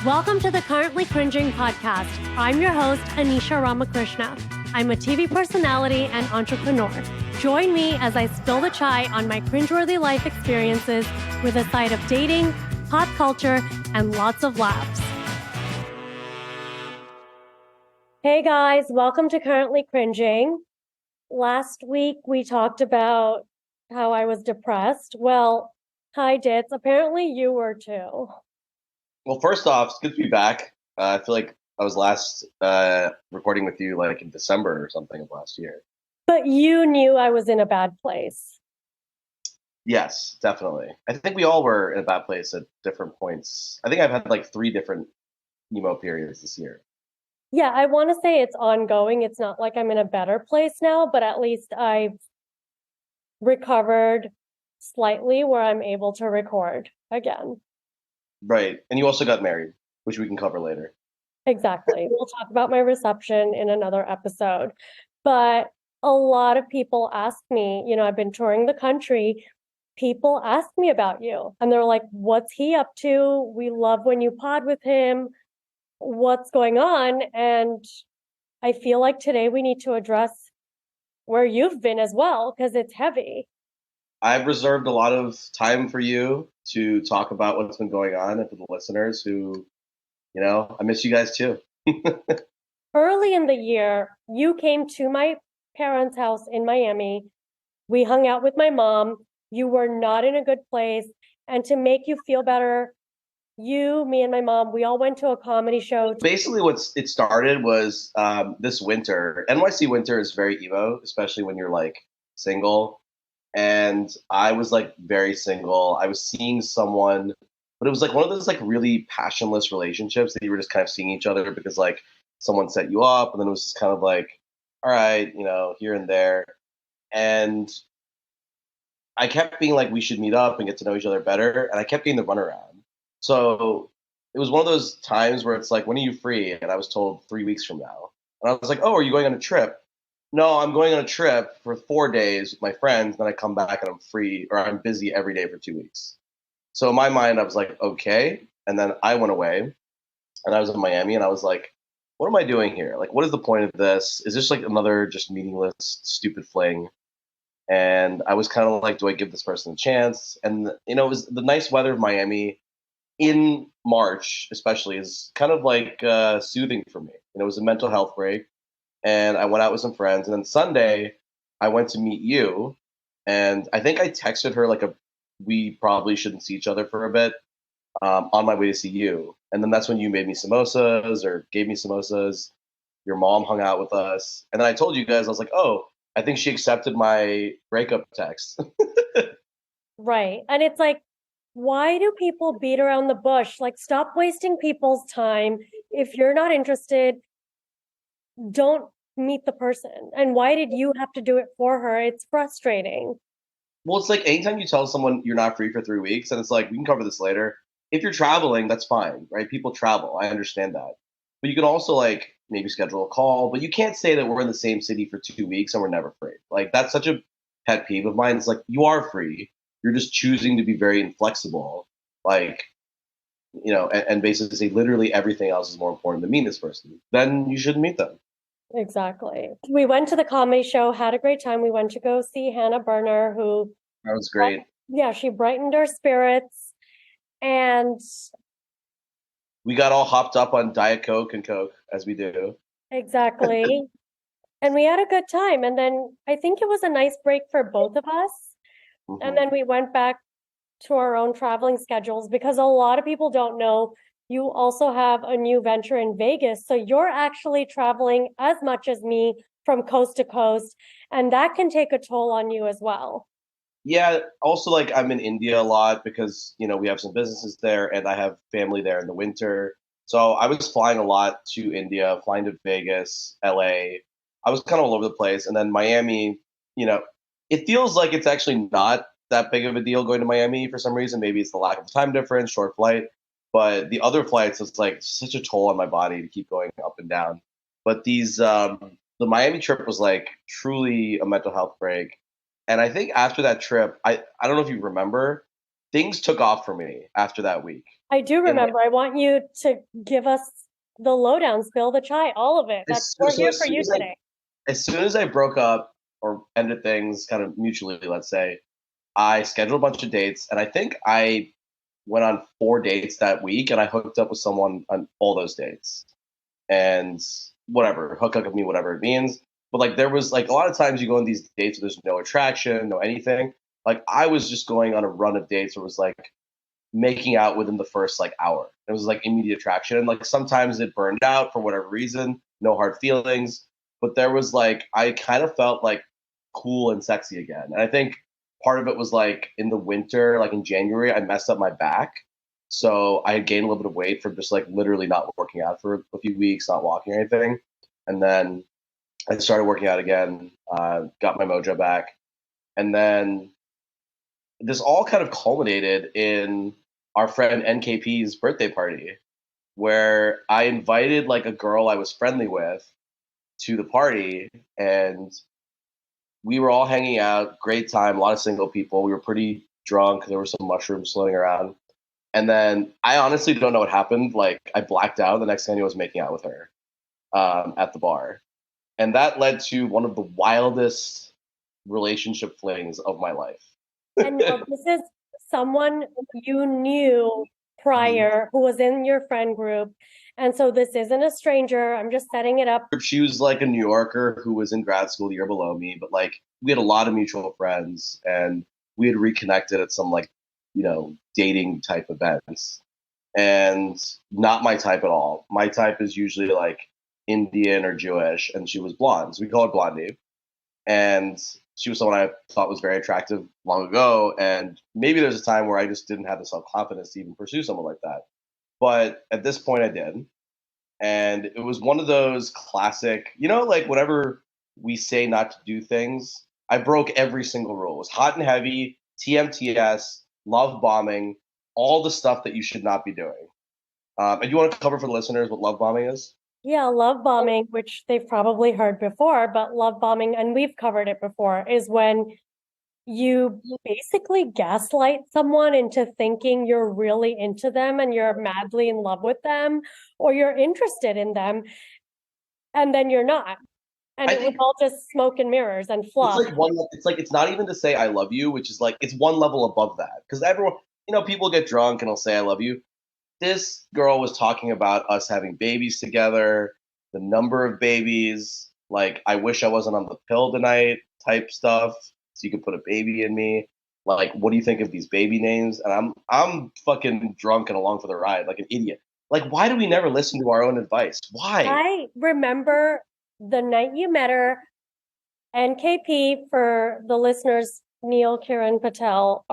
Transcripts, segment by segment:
Welcome to the Currently Cringing podcast. I'm your host, Anisha Ramakrishna. I'm a TV personality and entrepreneur. Join me as I spill the chai on my cringeworthy life experiences with a side of dating, pop culture, and lots of laughs. Hey guys, welcome to Currently Cringing. Last week we talked about how I was depressed. Well, hi Dits, apparently you were too. Well, first off, it's good to be back. I feel like I was last recording with you like in December or something of last year. But you knew I was in a bad place. Yes, definitely. I think we all were in a bad place at different points. I think I've had like 3 different emo periods this year. Yeah, I want to say it's ongoing. It's not like I'm in a better place now, but at least I've recovered slightly where I'm able to record again. Right. And you also got married, which we can cover later. Exactly. We'll talk about my reception in another episode. But a lot of people ask me, I've been touring the country. People ask me about you and they're like, what's he up to? We love when you pod with him. What's going on? And I feel like today we need to address where you've been as well, because it's heavy. I've reserved a lot of time for you to talk about what's been going on and for the listeners who, I miss you guys too. Early in the year, you came to my parents' house in Miami. We hung out with my mom. You were not in a good place. And to make you feel better, you, me, and my mom, we all went to a comedy show. Basically, it started was this winter. NYC winter is very emo, especially when you're like single. And I was like very single. I was seeing someone, but it was like one of those like really passionless relationships that you were just kind of seeing each other because like someone set you up, and then it was just kind of like, all right, here and there. And I kept being like, we should meet up and get to know each other better. And I kept getting the runaround. So it was one of those times where it's like, when are you free? And I was told 3 weeks from now. And I was like, oh, are you going on a trip? No, I'm going on a trip for 4 days with my friends. Then I come back and I'm free, or I'm busy every day for 2 weeks. So in my mind, I was like, okay. And then I went away and I was in Miami and I was like, what am I doing here? Like, what is the point of this? Is this like another just meaningless, stupid fling? And I was kind of like, do I give this person a chance? And, it was the nice weather of Miami in March, especially, is kind of like soothing for me. It was a mental health break. And I went out with some friends. And then Sunday, I went to meet you. And I think I texted her like we probably shouldn't see each other for a bit on my way to see you. And then that's when you made me samosas or gave me samosas. Your mom hung out with us. And then I told you guys, I was like, oh, I think she accepted my breakup text. Right. And it's like, why do people beat around the bush? Like, stop wasting people's time. If you're not interested, don't meet the person. And why did you have to do it for her? It's frustrating. Well, it's like anytime you tell someone you're not free for 3 weeks, and it's like, we can cover this later. If you're traveling, that's fine, right? People travel. I understand that. But you can also like maybe schedule a call, but you can't say that we're in the same city for 2 weeks and we're never free. Like, that's such a pet peeve of mine. It's like, you are free. You're just choosing to be very inflexible. Like, and basically say literally everything else is more important than meeting this person. Then you shouldn't meet them. Exactly. We went to the comedy show, had a great time. We went to go see Hannah Berner, who... That was great. Yeah, she brightened our spirits. And we got all hopped up on Diet Coke and Coke, as we do. Exactly. And we had a good time. And then I think it was a nice break for both of us. Mm-hmm. And then we went back to our own traveling schedules, because a lot of people don't know you also have a new venture in Vegas. So you're actually traveling as much as me from coast to coast. And that can take a toll on you as well. Yeah. Also, like, I'm in India a lot because, we have some businesses there and I have family there in the winter. So I was flying a lot to India, flying to Vegas, LA. I was kind of all over the place. And then Miami, it feels like it's actually not that big of a deal going to Miami for some reason. Maybe it's the lack of time difference, short flight. But the other flights, it's like such a toll on my body to keep going up and down. But the Miami trip was like truly a mental health break. And I think after that trip, I don't know if you remember, things took off for me after that week. I do And like, remember. I want you to give us the lowdown, spill the chai, all of it. That's we're so here for you today. as soon as I broke up or ended things kind of mutually, let's say, I scheduled a bunch of dates, and I think I went on 4 dates that week, and I hooked up with someone on all those dates. And whatever, hook up with me, whatever it means. But like there was like a lot of times you go on these dates where there's no attraction, no anything. Like I was just going on a run of dates where it was like making out within the first like hour. It was like immediate attraction. And like sometimes it burned out for whatever reason, no hard feelings. But there was like I kind of felt like cool and sexy again. And I think part of it was like in the winter, like in January, I messed up my back. So I had gained a little bit of weight from just like literally not working out for a few weeks, not walking or anything. And then I started working out again, got my mojo back. And then this all kind of culminated in our friend NKP's birthday party, where I invited like a girl I was friendly with to the party, and we were all hanging out, great time, a lot of single people. We were pretty drunk. There were some mushrooms floating around. And then I honestly don't know what happened. Like I blacked out. The next thing I knew, I was making out with her at the bar, and that led to one of the wildest relationship flings of my life. And now this is someone you knew prior who was in your friend group. And so this isn't a stranger. I'm just setting it up. She was like a New Yorker who was in grad school the year below me, but like we had a lot of mutual friends, and we had reconnected at some like dating type events, and not my type at all. My type is usually like Indian or Jewish, and she was blonde. So we call her Blondie. And she was someone I thought was very attractive long ago. And maybe there's a time where I just didn't have the self confidence to even pursue someone like that. But at this point, I did. And it was one of those classic, like whenever we say not to do things, I broke every single rule. It was hot and heavy, TMTS, love bombing, all the stuff that you should not be doing. And you want to cover for the listeners what love bombing is? Yeah, love bombing, which they've probably heard before, but love bombing, and we've covered it before, is when you basically gaslight someone into thinking you're really into them and you're madly in love with them or you're interested in them, and then you're not. And I it was think all just smoke and mirrors and it's fluff. like it's not even to say I love you, which is like it's one level above that. Because everyone, people get drunk and they'll say I love you. This girl was talking about us having babies together, the number of babies, like I wish I wasn't on the pill tonight type stuff, so you could put a baby in me. Like, what do you think of these baby names? And I'm fucking drunk and along for the ride, like an idiot. Like, why do we never listen to our own advice? Why? I remember the night you met her, NKP, for the listeners, Neil, Kiran, Patel,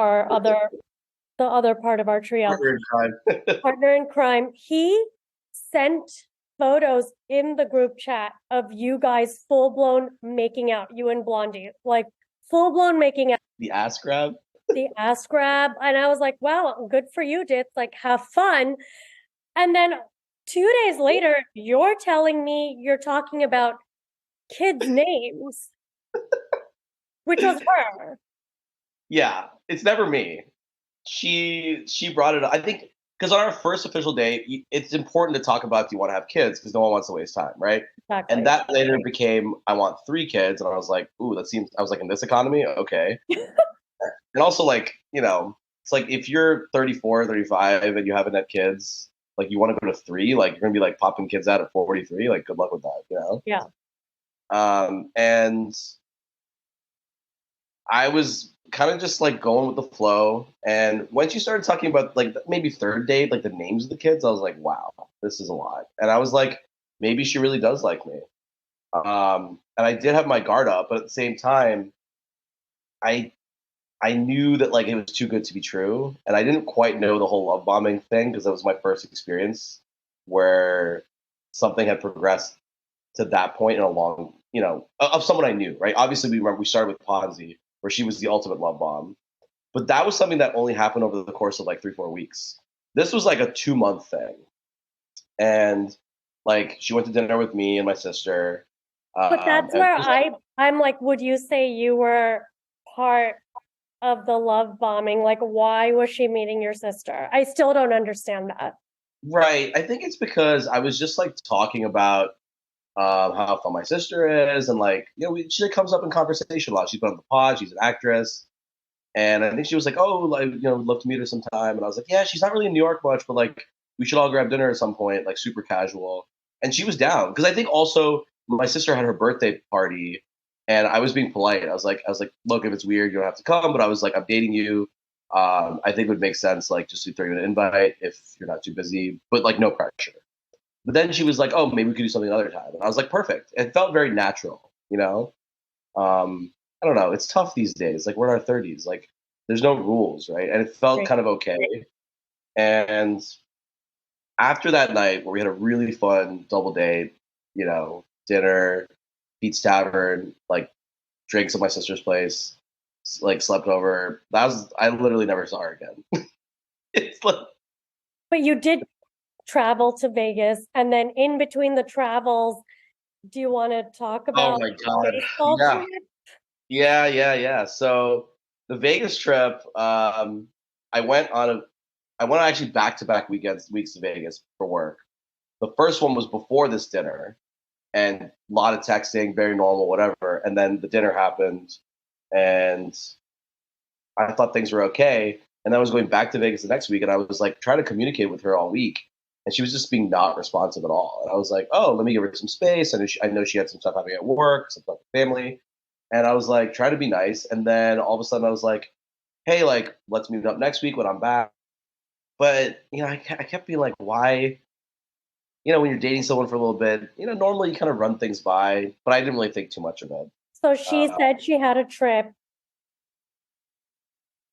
the other part of our trio, Partner in crime. partner in crime. He sent photos in the group chat of you guys full blown making out, you and Blondie, like full blown making out, The ass grab. the ass grab. And I was like, wow, good for you, Dit. Like, have fun. And then 2 days later, you're telling me you're talking about kids' names, which was her. Yeah, it's never me. She brought it up. I think because on our first official date, it's important to talk about do you want to have kids because no one wants to waste time, right? And Exactly. that later became I want 3 kids, and I was like, ooh, that seems. I was like, in this economy, okay. And also like it's like if you're 34, 35, and you haven't had kids, like you want to go to 3, like you're gonna be like popping kids out at 43. Like good luck with that. Yeah. And I was kind of just like going with the flow. And once you started talking about like maybe third date, like the names of the kids, I was like, wow, this is a lot. And I was like, maybe she really does like me. And I did have my guard up, but at the same time, I I knew that like it was too good to be true, and I didn't quite know the whole love bombing thing because that was my first experience where something had progressed to that point in a long, of someone I knew, right? Obviously, we started with Ponzi, where she was the ultimate love bomb, but that was something that only happened over the course of like 3 4 weeks. This was like a 2 month thing, and like she went to dinner with me and my sister. But that's And where I'm like, would you say you were part of the love bombing? Like, why was she meeting your sister? I still don't understand that. Right. I think it's because I was just like talking about how fun my sister is, and like she comes up in conversation a lot. She's been on the pod. She's an actress, and I think she was like, "Oh, like would love to meet her sometime." And I was like, "Yeah, she's not really in New York much, but like we should all grab dinner at some point, like super casual." And she was down because I think also my sister had her birthday party, and I was being polite. I was like, "Look, if it's weird, you don't have to come." But I was like, "I'm dating you. I think it would make sense, like just to throw you an invite if you're not too busy, but like no pressure." But then she was like, "Oh, maybe we could do something another time." And I was like, "Perfect." It felt very natural, you know. I don't know. It's tough these days. Like we're in our 30s. Like there's no rules, right? And it felt Right. kind of okay. And after that night where we had a really fun double date, dinner, Pete's Tavern, like drinks at my sister's place, like slept over. I literally never saw her again. It's like, But you did travel to Vegas, and then in between the travels, do you want to talk oh about my the god, baseball yeah, trip? yeah. So the Vegas trip, I went on a I went actually back to back weeks to Vegas for work. The first one was before this dinner, and a lot of texting, very normal, whatever. And then the dinner happened, and I thought things were okay. And then I was going back to Vegas the next week, and I was like trying to communicate with her all week, and she was just being not responsive at all. And I was like, oh, let me give her some space. I know she had some stuff happening at work, some stuff with family, and I was like trying to be nice. And then all of a sudden, I was like, hey, like let's meet up next week when I'm back. But I kept being like, why? When you're dating someone for a little bit, normally you kind of run things by, but I didn't really think too much of it. So she Uh, said she had a trip,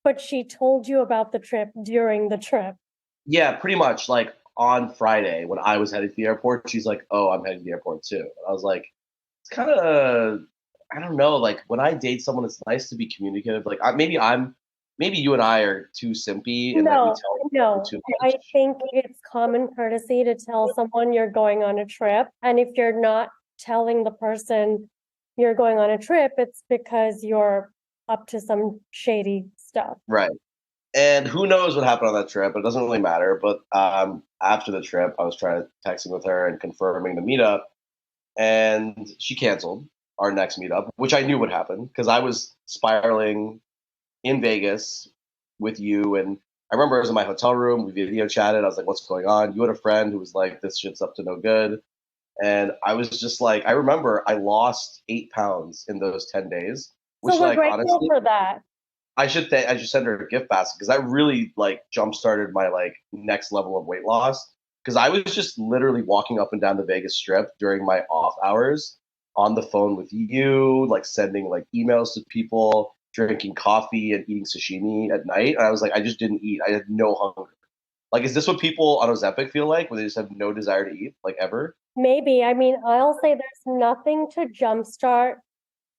but she told you about the trip during the trip. yeah, pretty much. Like on Friday when I was heading to the airport, she's like, "Oh, I'm heading to the airport too." And I was like, "It's kind of, I don't know. Like when I date someone, it's nice to be communicative. Like maybe you and I are too simpy in that we No, tell each other no. too I much." think it's common courtesy to tell someone you're going on a trip. And if you're not telling the person you're going on a trip, it's because you're up to some shady stuff. Right. And who knows what happened on that trip? It doesn't really matter. But after the trip, I was trying to texting with her and confirming the meetup, and she canceled our next meetup, which I knew would happen because I was spiraling in Vegas with you. And I remember I was in my hotel room. We video chatted. I was like, "What's going on?" You had a friend who was like, "This shit's up to no good." And I was just like, I remember I lost 8 pounds in those 10 days, So which we're like grateful honestly, for that. I should send her a gift basket because that really like jump started my like next level of weight loss. Because I was just literally walking up and down the Vegas Strip during my off hours on the phone with you, like sending like emails to people, drinking coffee and eating sashimi at night. And I was like, I just didn't eat. I had no hunger. Like, is this what people on Ozempic feel like when they just have no desire to eat, like ever? Maybe. I mean, I'll say there's nothing to jumpstart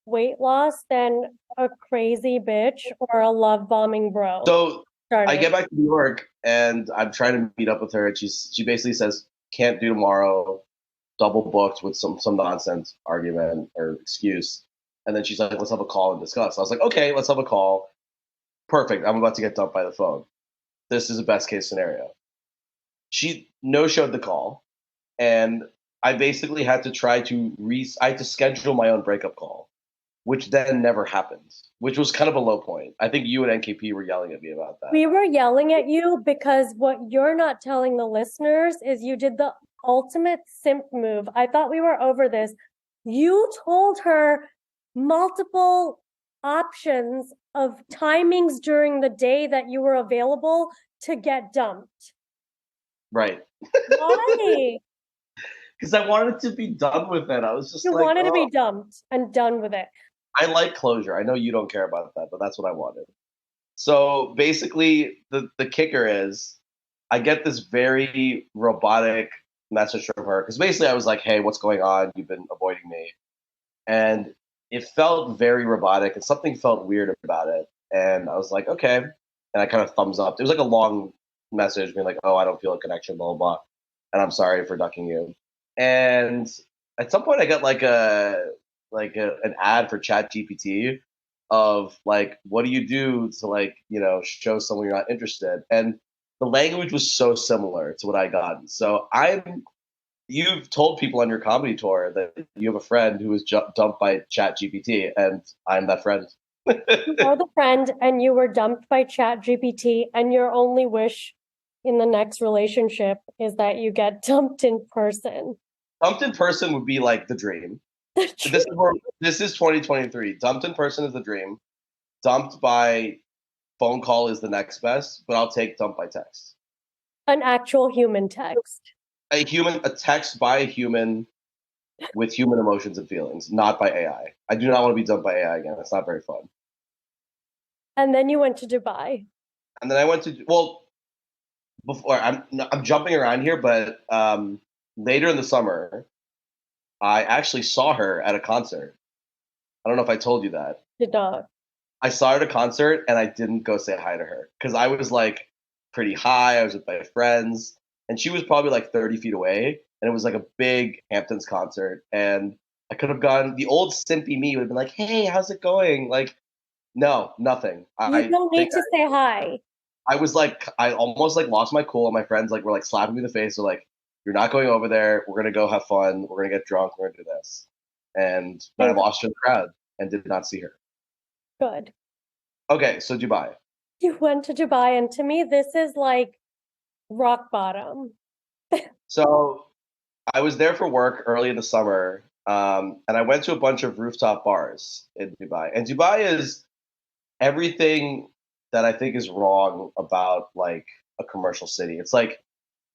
weight loss than a crazy bitch or a love bombing bro So I starting. get back to New York and I'm trying to meet up with her, and she basically says can't do tomorrow, double booked with some nonsense argument or excuse, and then she's like, let's have a call and discuss. I was like, okay, let's have a call. Perfect. I'm about to get dumped by the phone. This is a best case scenario. She no showed the call, and I basically had to I had to schedule my own breakup call, which then never happened, which was kind of a low point. I think you and NKP were yelling at me about that. We were yelling at you because what you're not telling the listeners is you did the ultimate simp move. I thought we were over this. You told her multiple options of timings during the day that you were available to get dumped. Right. Why? Because I wanted to be done with it. I was just You like, wanted to oh, be dumped and done with it. I like closure. I know you don't care about that, but that's what I wanted. So basically, the kicker is I get this very robotic message from her because basically I was like, hey, what's going on? You've been avoiding me. And it felt very robotic and something felt weird about it. And I was like, okay. And I kind of thumbs up. It was like a long message being like, oh, I don't feel a connection, blah, blah, blah. And I'm sorry for ducking you. And at some point I got like an ad for Chat GPT of like, what do you do to like, show someone you're not interested? And the language was so similar to what I got. So you've told people on your comedy tour that you have a friend who was dumped by Chat GPT, and I'm that friend. You are the friend and you were dumped by Chat GPT, and your only wish in the next relationship is that you get dumped in person. Dumped in person would be like the dream. This is 2023. Dumped in person is the dream. Dumped by phone call is the next best, but I'll take dumped by text. An actual human text. A text by a human with human emotions and feelings, not by AI. I do not want to be dumped by AI again. It's not very fun. And then you went to Dubai. And then I went to before I'm jumping around here, but later in the summer, I actually saw her at a concert. I don't know if I told you that. Did not. I saw her at a concert and I didn't go say hi to her because I was like pretty high. I was with my friends, and she was probably like 30 feet away. And it was like a big Hamptons concert. And I could have gone, the old simpy me would have been like, hey, how's it going? Like, no, nothing. You I don't think need to say hi. I was like, I almost like lost my cool. And my friends like were like slapping me in the face. They're like, you're not going over there. We're going to go have fun. We're going to get drunk. We're going to do this. And then I lost her in the crowd and did not see her. Good. Okay, so Dubai. You went to Dubai, and to me, this is like rock bottom. So I was there for work early in the summer, and I went to a bunch of rooftop bars in Dubai. And Dubai is everything that I think is wrong about like a commercial city. It's like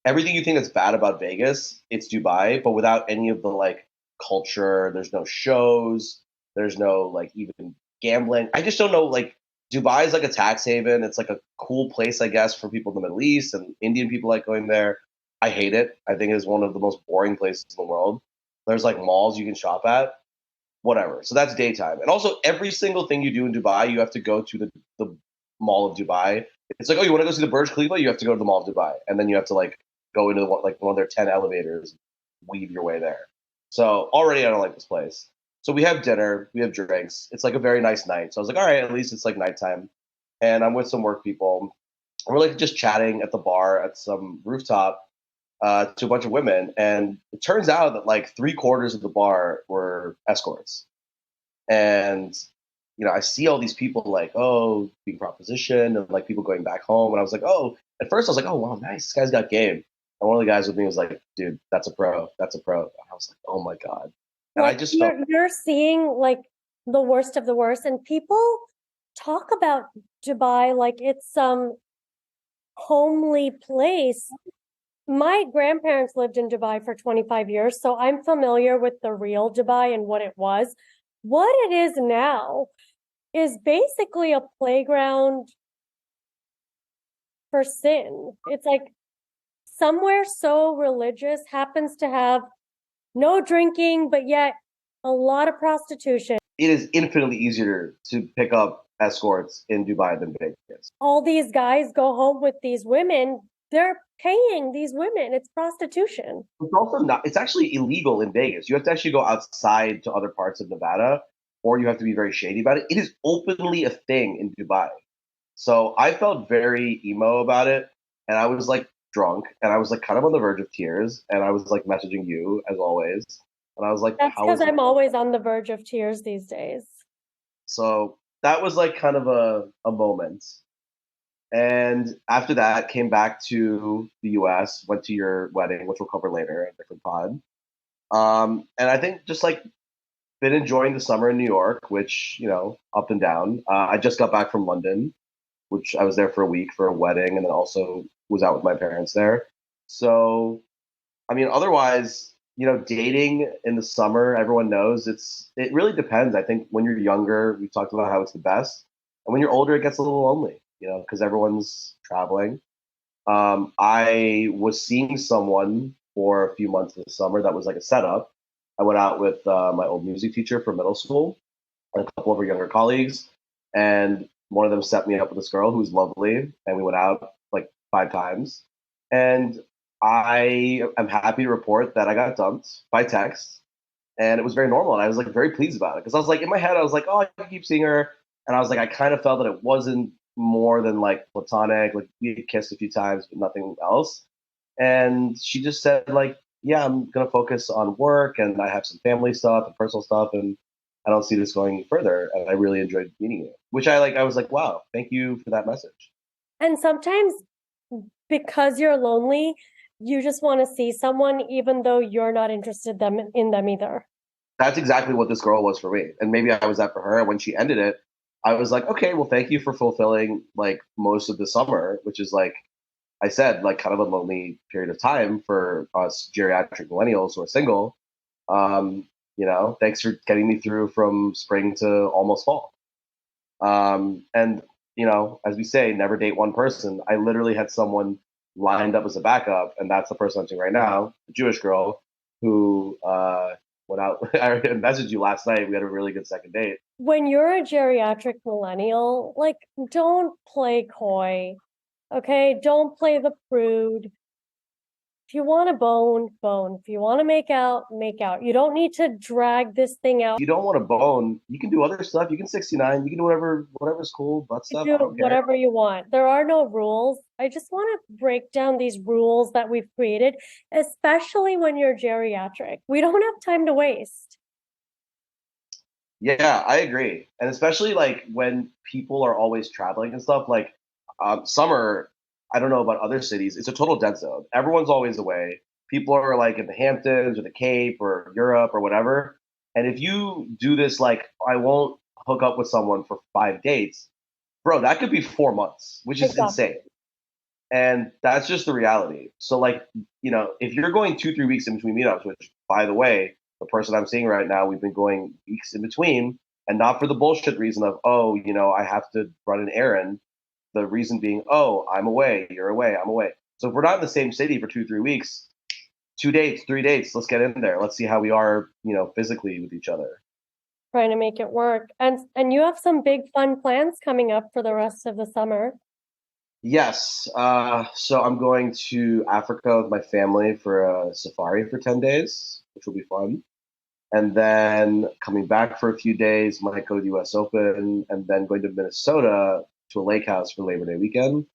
everything you think that's bad about Vegas, it's Dubai, but without any of the like culture. There's no shows. There's no like even gambling. I just don't know. Like Dubai is like a tax haven. It's like a cool place, I guess, for people in the Middle East and Indian people like going there. I hate it. I think it is one of the most boring places in the world. There's like malls you can shop at, whatever. So that's daytime. And also every single thing you do in Dubai, you have to go to the Mall of Dubai. It's like, oh, you want to go see the Burj Khalifa? You have to go to the Mall of Dubai, and then you have to like go into like one of their 10 elevators, weave your way there. So already I don't like this place. So we have dinner, we have drinks. It's like a very nice night. So I was like, all right, at least it's like nighttime, and I'm with some work people. And we're like just chatting at the bar at some rooftop to a bunch of women, and it turns out that like three-quarters of the bar were escorts. And I see all these people like, oh, being propositioned, and like people going back home. And I was like, oh, at first I was like, oh, wow, nice, this guy's got game. And one of the guys with me was like, dude, that's a pro, that's a pro. And I was like, oh my god. And I Like just felt you're seeing like the worst of the worst, and people talk about Dubai like it's some homely place. My grandparents lived in Dubai for 25 years, so I'm familiar with the real Dubai and what it was. What it is now is basically a playground for sin. It's like somewhere so religious happens to have no drinking, but yet a lot of prostitution. it is infinitely easier to pick up escorts in Dubai than Vegas. All these guys go home with these women. They're paying these women. It's prostitution. It's also not. It's actually illegal in Vegas. You have to actually go outside to other parts of Nevada, or you have to be very shady about it. It is openly a thing in Dubai. So I felt very emo about it, and I was like drunk, and I was like kind of on the verge of tears, and I was like messaging you as always, and I was like, That's "How because is it?" I'm always on the verge of tears these days. So that was like kind of a moment. And after that, came back to the U.S., went to your wedding, which we'll cover later in a different pod. And I think just like been enjoying the summer in New York, which up and down. I just got back from London, which I was there for a week for a wedding, and then also was out with my parents there. So, I mean, otherwise, dating in the summer, everyone knows it really depends. I think when you're younger, we talked about how it's the best, and when you're older, it gets a little lonely, because everyone's traveling. I was seeing someone for a few months this summer that was like a setup. I went out with my old music teacher from middle school and a couple of her younger colleagues, and one of them set me up with this girl who was lovely, and we went out like 5 times. And I am happy to report that I got dumped by text, and it was very normal, and I was like very pleased about it because I was like in my head I was like, oh, I keep seeing her, And I was like, I kind of felt that it wasn't more than like platonic. Like we had kissed a few times, but nothing else. And she just said like, yeah, I'm gonna focus on work, and I have some family stuff and personal stuff, and I don't see this going any further. And I really enjoyed meeting you, which I like. I was like, wow, thank you for that message. And sometimes because you're lonely, you just want to see someone even though you're not interested in them either. That's exactly what this girl was for me, and maybe I was that for her. And when she ended it, I was like, okay, well, thank you for fulfilling like most of the summer, which is like I said, like kind of a lonely period of time for us geriatric millennials who are single. Thanks for getting me through from spring to almost fall. And as we say, never date one person. I literally had someone lined up as a backup, and that's the person I'm seeing right now, a Jewish girl who went out. I messaged you last night. We had a really good second date. When you're a geriatric millennial, like, don't play coy, okay? Don't play the prude. If you want to bone, bone. If you want to make out, make out. You don't need to drag this thing out. You don't want to bone. You can do other stuff. You can 69. You can do whatever's cool, butt You stuff. do I don't care. whatever you want. There are no rules. I just want to break down these rules that we've created, especially when you're geriatric. We don't have time to waste. Yeah, I agree. And especially like when people are always traveling and stuff, like summer, I don't know about other cities, it's a total dead zone. Everyone's always away. People are like in the Hamptons or the Cape or Europe or whatever. And if you do this, like, I won't hook up with someone for 5 dates, bro, that could be 4 months, which is Exactly. insane. And that's just the reality. So, like, if you're going 2, 3 weeks in between meetups, which, by the way, the person I'm seeing right now, we've been going weeks in between, and not for the bullshit reason of, oh, I have to run an errand. The reason being, oh, I'm away, you're away, I'm away. So if we're not in the same city for 2, 3 weeks, 2 dates, 3 dates, let's get in there. Let's see how we are, physically with each other. Trying to make it work. And you have some big fun plans coming up for the rest of the summer. Yes. So I'm going to Africa with my family for a safari for 10 days, which will be fun. And then coming back for a few days, might go to the US Open, and then going to Minnesota to a lake house for Labor Day weekend.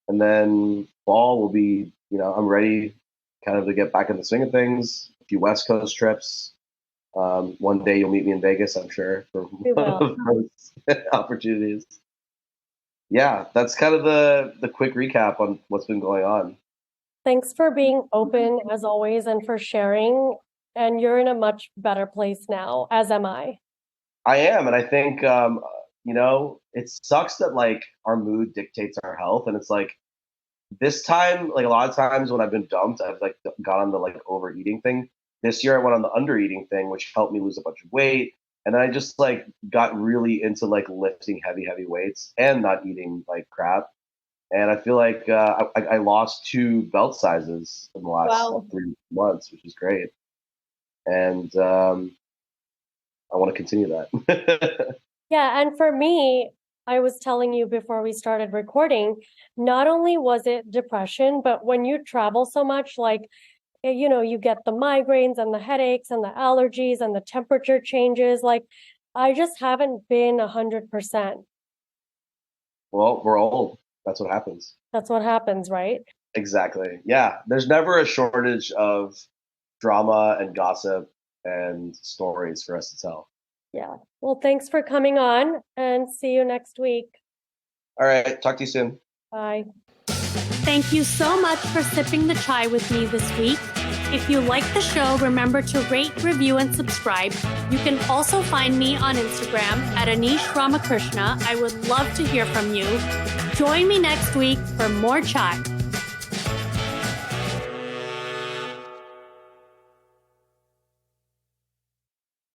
And then fall will be, I'm ready kind of to get back in the swing of things, a few West Coast trips. One day you'll meet me in Vegas, I'm sure, for one of those opportunities. Yeah, that's kind of the quick recap on what's been going on. Thanks for being open as always and for sharing. And you're in a much better place now, as am I. I am, and I think it sucks that like our mood dictates our health, and it's like this time, like a lot of times when I've been dumped, I've like gone on the like overeating thing. This year I went on the undereating thing, which helped me lose a bunch of weight. And then I just like got really into like lifting heavy weights and not eating like crap. And I feel like I lost 2 belt sizes in the last 3 months, which is great. And I want to continue that. Yeah, and for me, I was telling you before we started recording, not only was it depression, but when you travel so much, like, you get the migraines and the headaches and the allergies and the temperature changes. Like, I just haven't been 100%. Well, we're old. That's what happens. That's what happens, right? Exactly. Yeah. There's never a shortage of drama and gossip and stories for us to tell. Yeah. Well, thanks for coming on, and see you next week. All right. Talk to you soon. Bye. Thank you so much for sipping the chai with me this week. If you like the show, remember to rate, review, and subscribe. You can also find me on Instagram at Anisha Ramakrishna. I would love to hear from you. Join me next week for more chai.